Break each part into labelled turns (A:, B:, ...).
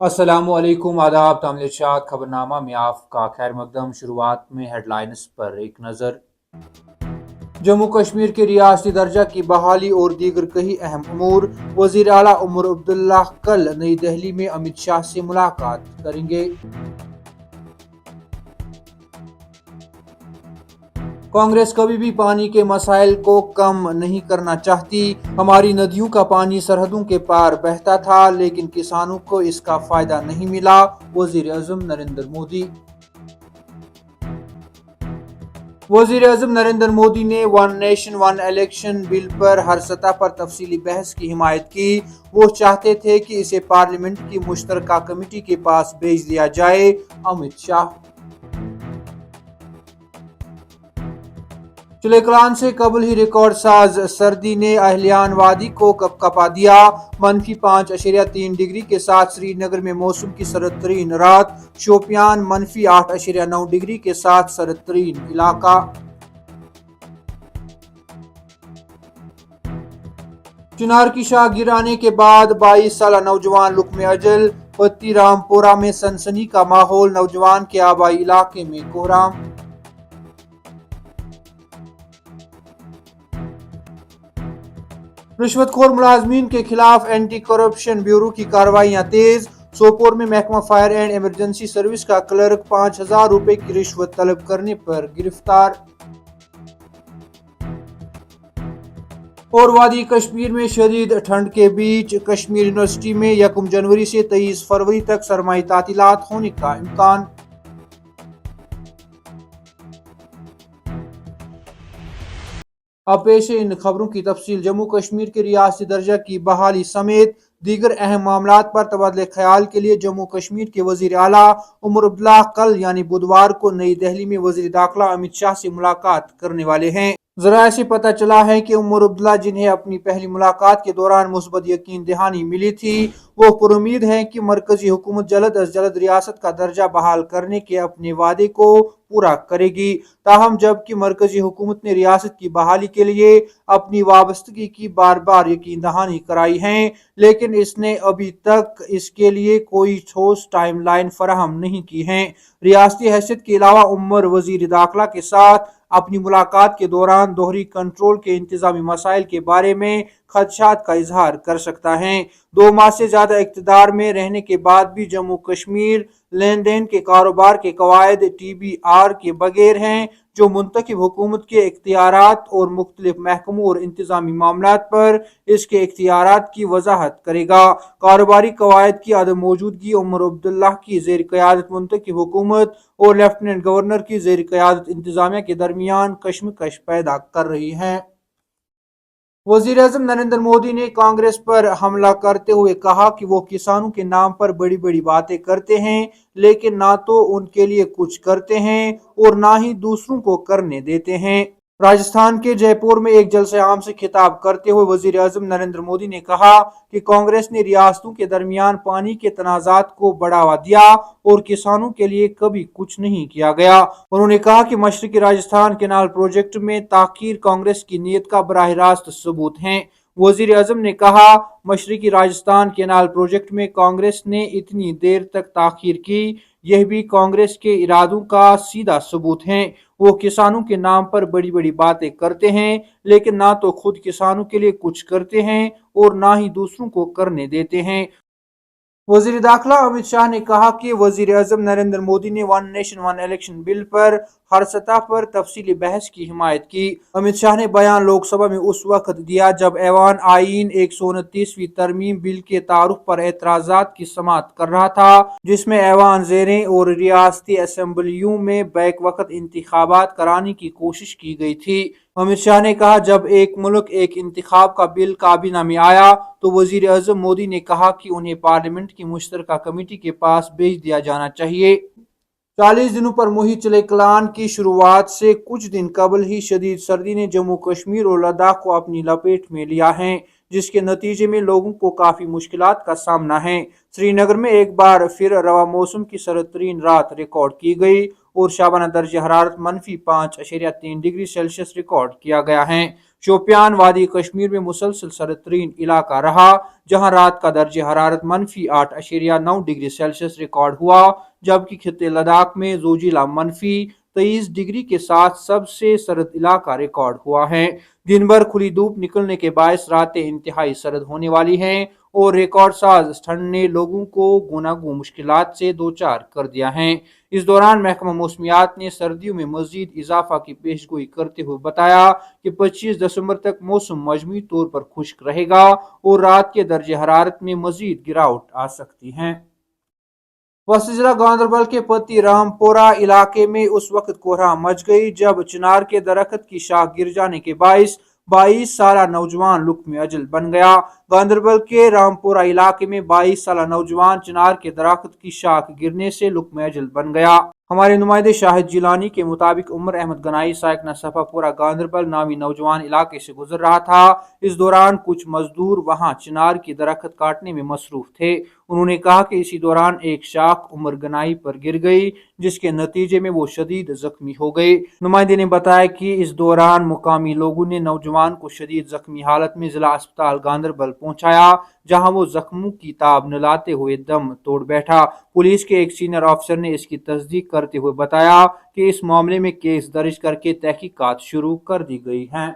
A: अस्सलाम वालेकुम, आदाब, तामलीशात खबरनामा में आपका खैर मकदम। शुरुआत में हेडलाइंस पर एक नज़र। जम्मू कश्मीर के रियासती दर्जा की बहाली और दीगर कई अहम अमूर। वज़ीर आला उमर अब्दुल्ला कल नई दिल्ली में अमित शाह से मुलाकात करेंगे। कांग्रेस कभी भी पानी के मसाइल को कम नहीं करना चाहती। हमारी नदियों का पानी सरहदों के पार बहता था, लेकिन किसानों को इसका फायदा नहीं मिला। वजीर आजम नरेंद्र मोदी। वजीर आजम नरेंद्र मोदी ने one nation one election bill पर हर सतह पर तफसीली बहस की हिमायत की। वो चाहते थे कि इसे पार्लियामेंट की मुश्तरका कमेटी के पास भेज दिया जाए। अमित शाह। चुलेकलान से कबल ही रिकॉर्ड साज सर्दी ने अहलियान वादी को कपकपा दिया। -5.3 डिग्री के साथ श्रीनगर में मौसम की सर्द तरीन रात। शोपियान -8.9 डिग्री के साथ सर्द तरीन इलाका। चिनार की शाख गिराने के बाद 22 साल नौजवान लुकमे अजल। पत्ती रामपुरा में सनसनी का माहौल, नौजवान के आबाई इलाके में कोहराम। रिश्वतखोर मुलाजमीन के खिलाफ एंटी करप्शन ब्यूरो की कार्रवाइयां तेज। सोपोर में महकमा फायर एंड इमरजेंसी सर्विस का क्लर्क 5,000 रुपए की रिश्वत तलब करने पर गिरफ्तार। और वादी कश्मीर में शदीद ठंड के बीच कश्मीर यूनिवर्सिटी में 1 जनवरी से 23 फरवरी तक सरमाई तातीलात होने का इम्कान। अब पेश है इन खबरों की तफसील। जम्मू कश्मीर के रियासती दर्जा की बहाली समेत दीगर अहम मामलात पर तबादले ख्याल के लिए जम्मू कश्मीर के वजीर आला उमर अब्दुल्ला कल यानी बुधवार को नई दिल्ली में वजीर दाखिला अमित शाह से मुलाकात करने वाले हैं। जराये से पता चला है कि उमर अब्दुल्ला, जिन्हें अपनी पहली मुलाकात के दौरान मुस्बत यकीन दहानी मिली थी, वो पुरुमीद हैं कि मरकजी हुकूमत जल्द अज जल्द रियासत का दर्जा बहाल करने के अपने वादे को पूरा करेगी। ताहम जबकि मरकजी हुकूमत ने रियासत की बहाली के लिए अपनी वाबस्तगी की बार बार यकीन दहानी कराई है, लेकिन इसने अभी तक इसके लिए कोई ठोस टाइम लाइन फराहम नहीं की है। रियासती हैसियत के अलावा उमर वजीर दाखिला के साथ अपनी मुलाकात के दौरान दोहरी कंट्रोल के इंतजामी मसाइल के बारे में खदशात का इजहार कर सकता है। 2 माह से ज्यादा इक्तदार में रहने के बाद भी जम्मू कश्मीर लेन देन के कारोबार के कवायद TBR के बगैर हैं, जो मुंतखब हुकूमत के इख्तियारात और मुख्तलिफ महकमों और इंतजामी मामलात पर इसके इख्तियारात की वजाहत करेगा। कारोबारी कवायद की अदम मौजूदगी उमर अब्दुल्ला की जेर क़यादत मुंतखब हुकूमत और लेफ्टिनेंट गवर्नर की जेर क़यादत इंतजामिया के दरमियान कशमकश पैदा कर रही है। वजीर आजम नरेंद्र मोदी ने कांग्रेस पर हमला करते हुए कहा कि वो किसानों के नाम पर बड़ी बड़ी बातें करते हैं, लेकिन ना तो उनके लिए कुछ करते हैं और ना ही दूसरों को करने देते हैं। राजस्थान के जयपुर में एक जलसे आम से खिताब करते हुए वजीर आजम नरेंद्र मोदी ने कहा कि कांग्रेस ने रियासतों के दरमियान पानी के तनाजात को बढ़ावा दिया और किसानों के लिए कभी कुछ नहीं किया गया। उन्होंने कहा कि मशरकी राजस्थान केनाल प्रोजेक्ट में ताखीर कांग्रेस की नीयत का बराह रास्त सबूत है। वजीर आजम ने कहा, मशरकी राजस्थान केनाल प्रोजेक्ट में कांग्रेस ने इतनी देर तक ताखीर की, यह भी कांग्रेस के इरादों का सीधा सबूत है। वो किसानों के नाम पर बड़ी बड़ी बातें करते हैं, लेकिन ना तो खुद किसानों के लिए कुछ करते हैं और ना ही दूसरों को करने देते हैं। वजीर दाखिला अमित शाह ने कहा कि वजीर आजम नरेंद्र मोदी ने one nation one election bill पर हर सतह पर तफसीली बहस की हिमायत की। अमित शाह ने बयान लोकसभा में उस वक्त दिया जब ऐवान आईन 129वीं तरमीम बिल के तारुफ पर एतराजात की समाअत कर रहा था, जिसमें ऐवान ज़ेरें और रियासती असम्बलियों में बैक वक्त इंतखाबात कराने की कोशिश की गई थी। अमित शाह ने कहा, जब एक मुल्क एक इंतखाब का बिल काबीना में आया तो वजीर आजम मोदी ने कहा कि उन्हें पार्लियामेंट की मुश्तरका कमेटी के पास भेज दिया जाना चाहिए। 40 दिनों पर मुहित चले कलान की शुरुआत से कुछ दिन कबल ही शदीद सर्दी ने जम्मू कश्मीर और लद्दाख को अपनी लपेट में लिया है, जिसके नतीजे में लोगों को काफ़ी मुश्किलात का सामना है। श्रीनगर में एक बार फिर रवा मौसम की सर्द तरीन रात रिकॉर्ड की गई اور شابانہ درجہ حرارت -5.3 ڈگری سیلسیس ریکارڈ کیا گیا ہے۔ شوپیان وادی کشمیر میں مسلسل سرد ترین علاقہ رہا، جہاں رات کا درجہ حرارت -8.9 ڈگری سیلسیس ریکارڈ ہوا، جبکہ خطے لداخ میں زوجیلا -23 ڈگری کے ساتھ سب سے سرد علاقہ ریکارڈ ہوا ہے۔ دن بھر کھلی دھوپ نکلنے کے باعث راتیں انتہائی سرد ہونے والی ہیں اور ریکارڈ ساز ٹھنڈ نے لوگوں کو گوناگون مشکلات سے دوچار کر دیا ہے۔ اس دوران محکمہ موسمیات نے سردیوں میں مزید اضافہ کی پیش گوئی کرتے ہوئے بتایا کہ 25 دسمبر تک موسم مجموعی طور پر خشک رہے گا اور رات کے درجہ حرارت میں مزید گراوٹ آ سکتی ہے۔ وسطی ضلع گاندربل کے پتی رام پورہ علاقے میں اس وقت کوہرام مچ گئی جب چنار کے درخت کی شاخ گر جانے کے باعث 22 سالہ نوجوان لقمہ اجل بن گیا۔ گاندربل کے رام پورہ علاقے میں 22 سالہ نوجوان چنار کے درخت کی شاخ گرنے سے لقمہ اجل بن گیا۔ ہمارے نمائندے شاہد جیلانی کے مطابق عمر احمد گنائی سائکنہ صفا پورہ گاندربل نامی نوجوان علاقے سے گزر رہا تھا۔ اس دوران کچھ مزدور وہاں چنار کی درخت کاٹنے میں مصروف تھے۔ انہوں نے کہا کہ اسی دوران ایک شاخ عمر گنائی پر گر گئی، جس کے نتیجے میں وہ شدید زخمی ہو گئے۔ نمائندے نے بتایا کہ اس دوران مقامی لوگوں نے نوجوان کو شدید زخمی حالت میں ضلع اسپتال گاندربل پہنچایا، جہاں وہ زخموں کی تاب نہ لاتے ہوئے دم توڑ بیٹھا۔ پولیس کے ایک سینئر افسر نے اس کی تصدیق کرتے ہوئے بتایا کہ اس معاملے میں کیس درج کر کے تحقیقات شروع کر دی گئی ہیں۔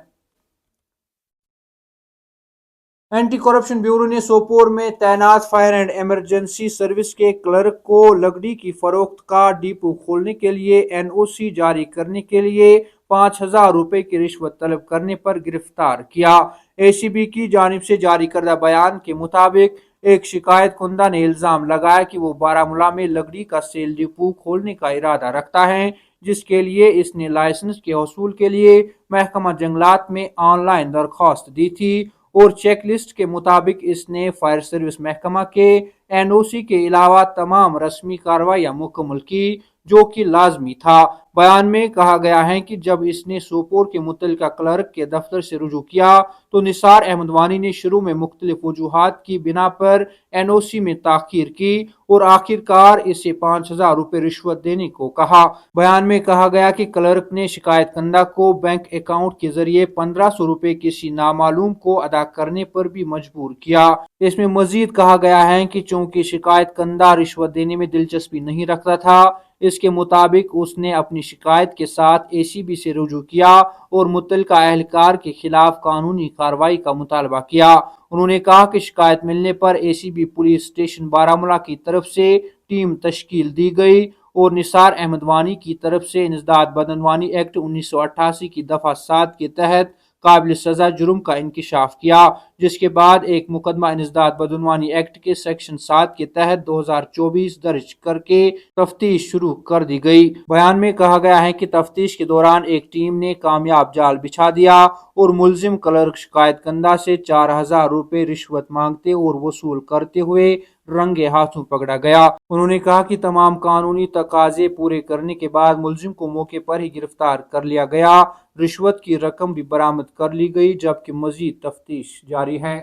A: اینٹی کرپشن بیورو نے سوپور میں تعینات فائر اینڈ ایمرجنسی سروس کے کلرک کو لکڑی کی فروخت کا ڈپو کھولنے کے لیے NOC جاری کرنے کے لیے 5,000 روپے کی رشوت طلب کرنے پر گرفتار کیا۔ ACB کی جانب سے جاری کردہ بیان کے مطابق ایک شکایت کنندہ نے الزام لگایا کہ وہ بارہمولہ میں لکڑی کا سیل ڈپو کھولنے کا ارادہ رکھتا ہے، جس کے لیے اس نے لائسنس کے حصول کے لیے محکمہ جنگلات میں آن لائن درخواست دی تھی اور چیک لسٹ کے مطابق اس نے فائر سروس محکمہ کے NOC کے علاوہ تمام رسمی کارروائیاں مکمل کی، جو کہ لازمی تھا۔ بیان میں کہا گیا ہے کہ جب اس نے سوپور کے متعلقہ کلرک کے دفتر سے رجوع کیا تو نثار احمد وانی نے شروع میں مختلف وجوہات کی بنا پر NOC میں تاخیر کی اور آخر کار اسے 5,000 روپے رشوت دینے کو کہا۔ بیان میں کہا گیا کہ کلرک نے شکایت کنندہ کو بینک اکاؤنٹ کے ذریعے 1,500 روپے کسی نامعلوم کو ادا کرنے پر بھی مجبور کیا۔ اس میں مزید کہا گیا ہے کہ چونکہ شکایت کنندہ رشوت دینے میں دلچسپی نہیں رکھتا تھا، اس کے مطابق اس نے اپنی شکایت کے ساتھ ACB سے رجوع کیا اور متعلقہ اہلکار کے خلاف قانونی کارروائی کا مطالبہ کیا۔ انہوں نے کہا کہ شکایت ملنے پر ACB پولیس اسٹیشن بارہمولہ کی طرف سے ٹیم تشکیل دی گئی اور نثار احمد وانی کی طرف سے انسداد بدعنوانی ایکٹ 1988 کی دفعہ 7 کے تحت قابل سزا جرم کا انکشاف کیا، جس کے بعد ایک مقدمہ انسداد بدعنوانی ایکٹ کے سیکشن 7 کے تحت 2024 درج کر کے تفتیش شروع کر دی گئی۔ بیان میں کہا گیا ہے کہ تفتیش کے دوران ایک ٹیم نے کامیاب جال بچھا دیا اور ملزم کلرک شکایت کنندہ سے 4,000 روپے رشوت مانگتے اور وصول کرتے ہوئے رنگے ہاتھوں پکڑا گیا۔ انہوں نے کہا کہ تمام قانونی تقاضے پورے کرنے کے بعد ملزم کو موقع پر ہی گرفتار کر لیا گیا۔ رشوت کی رقم بھی برآمد کر لی گئی، جبکہ مزید تفتیش جاری ہے۔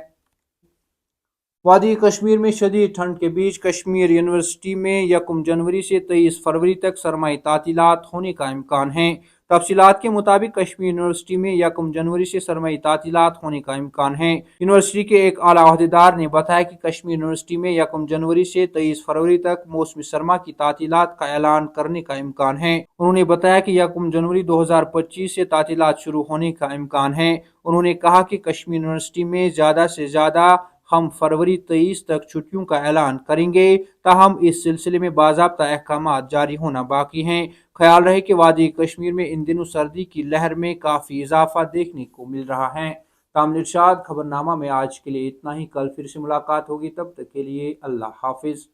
A: وادی کشمیر میں شدید ٹھنڈ کے بیچ کشمیر یونیورسٹی میں 1 جنوری سے 23 فروری تک سرمائی تعطیلات ہونے کا امکان ہے۔ تفصیلات کے مطابق کشمیر یونیورسٹی میں 1 جنوری سے سرمائی تعطیلات ہونے کا امکان ہے۔ یونیورسٹی کے ایک اعلیٰ عہدیدار نے بتایا کہ کشمیر یونیورسٹی میں 1 جنوری سے 23 فروری تک موسم سرما کی تعطیلات کا اعلان کرنے کا امکان ہے۔ انہوں نے بتایا کہ 1 جنوری 2025 سے تعطیلات شروع ہونے کا امکان ہے۔ انہوں نے کہا کہ کشمیر یونیورسٹی میں زیادہ سے زیادہ ہم فروری 23 تک چھٹیوں کا اعلان کریں گے، تاہم اس سلسلے میں باضابطہ احکامات جاری ہونا باقی ہیں۔ خیال رہے کہ وادی کشمیر میں ان دنوں سردی کی لہر میں کافی اضافہ دیکھنے کو مل رہا ہے۔ تامل ارشاد خبر نامہ میں آج کے لیے اتنا ہی۔ کل پھر سے ملاقات ہوگی، تب تک کے لیے اللہ حافظ۔